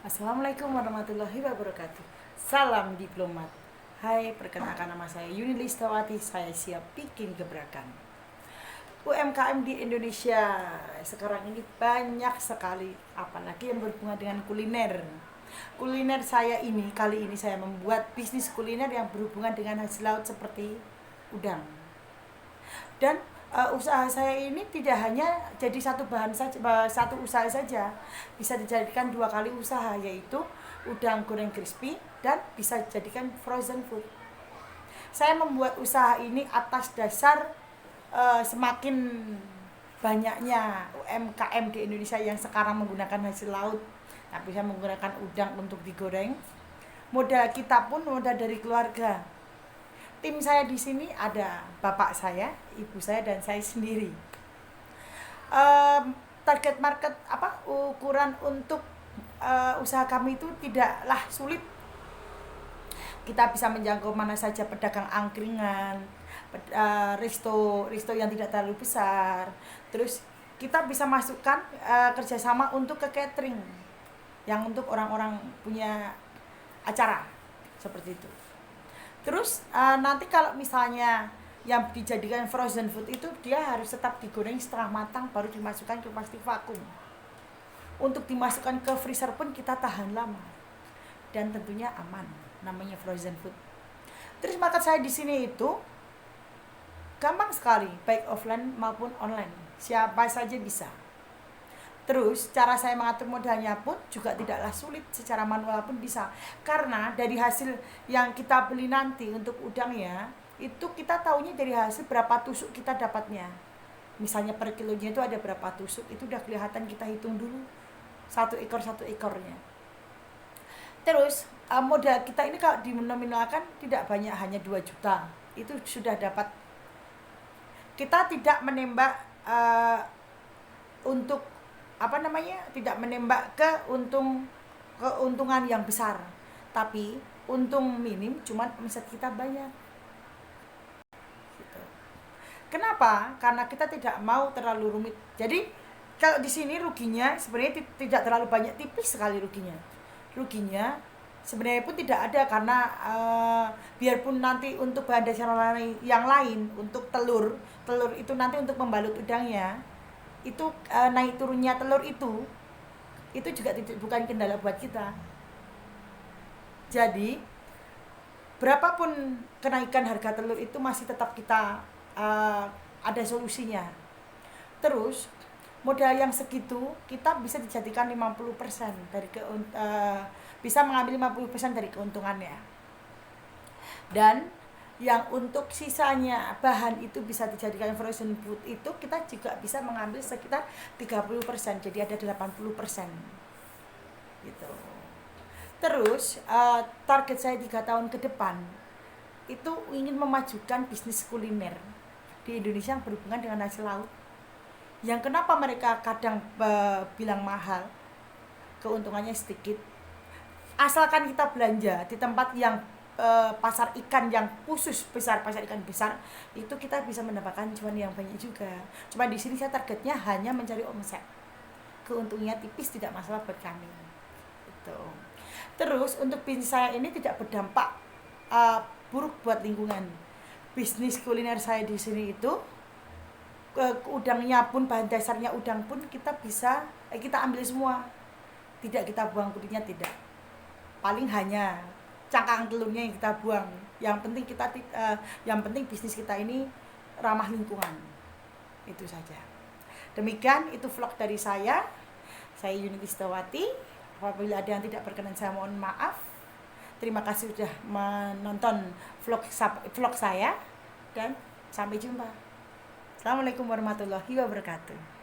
Assalamualaikum warahmatullahi wabarakatuh. Salam diplomat. Hai, perkenalkan nama saya Yuni Listawati. Saya siap bikin gebrakan. UMKM di Indonesia sekarang ini banyak sekali, apalagi yang berhubungan dengan kuliner. Kuliner saya ini, kali ini saya membuat bisnis kuliner yang berhubungan dengan hasil laut seperti udang. Dan usaha saya ini tidak hanya jadi satu bahan saja, satu usaha saja, bisa dijadikan dua kali usaha, yaitu udang goreng crispy dan bisa dijadikan frozen food. Saya membuat usaha ini atas dasar semakin banyaknya UMKM di Indonesia yang sekarang menggunakan hasil laut, tapi saya menggunakan udang untuk digoreng. Modal kita pun modal dari keluarga. Tim saya di sini ada bapak saya, ibu saya, dan saya sendiri. Target market ukuran untuk usaha kami itu tidaklah sulit. Kita bisa menjangkau mana saja pedagang angkringan, resto yang tidak terlalu besar. Terus kita bisa masukkan kerjasama untuk ke catering, yang untuk orang-orang punya acara seperti itu. Terus nanti kalau misalnya yang dijadikan frozen food itu dia harus tetap digoreng setengah matang baru dimasukkan ke plastik vakum. Untuk dimasukkan ke freezer pun kita tahan lama dan tentunya aman, namanya frozen food. Terus market saya di sini itu gampang sekali, baik offline maupun online. Siapa saja bisa. Terus cara saya mengatur modalnya pun juga tidaklah sulit, secara manual pun bisa. Karena dari hasil yang kita beli nanti untuk udangnya, itu kita tahunya dari hasil berapa tusuk kita dapatnya. Misalnya per kilonya itu ada berapa tusuk, itu udah kelihatan, kita hitung dulu satu ekornya. Terus modal kita ini kalau dinominalkan tidak banyak, hanya 2 juta. Itu sudah dapat. Kita tidak menembak untuk tidak menembak keuntungan yang besar, tapi untung minim, cuman omset kita banyak gitu. Kenapa? Karena kita tidak mau terlalu rumit. Jadi kalau di sini ruginya sebenarnya tidak terlalu banyak, tipis sekali ruginya sebenarnya pun tidak ada, karena biarpun nanti untuk bahan dasar yang lain, untuk telur itu nanti untuk membalut udangnya itu naik turunnya telur itu juga bukan kendala buat kita. Jadi berapapun kenaikan harga telur itu masih tetap kita ada solusinya. Terus modal yang segitu kita bisa dijadikan 50% dari bisa mengambil 50% dari keuntungannya. Dan yang untuk sisanya bahan itu bisa dijadikan frozen food itu kita juga bisa mengambil sekitar 30%, jadi ada 80% gitu. Terus target saya 3 tahun ke depan itu ingin memajukan bisnis kuliner di Indonesia yang berhubungan dengan hasil laut. Yang kenapa mereka kadang bilang mahal, keuntungannya sedikit. Asalkan kita belanja di tempat yang pasar ikan yang khusus besar, pasar ikan besar, itu kita bisa mendapatkan cuan yang banyak juga. Cuma di sini saya targetnya hanya mencari omset. Keuntungnya tipis, tidak masalah buat kami. Gitu. Terus untuk bisnis saya ini tidak berdampak buruk buat lingkungan. Bisnis kuliner saya di sini itu udangnya pun, bahan dasarnya udang pun kita bisa kita ambil semua. Tidak kita buang kulitnya, tidak. Paling hanya cangkang telurnya yang kita buang. Yang penting bisnis kita ini ramah lingkungan. Itu saja. Demikian itu vlog dari saya. Saya Yuni Listawati. Apabila ada yang tidak berkenan, saya mohon maaf. Terima kasih sudah menonton vlog saya dan sampai jumpa. Assalamualaikum warahmatullahi wabarakatuh.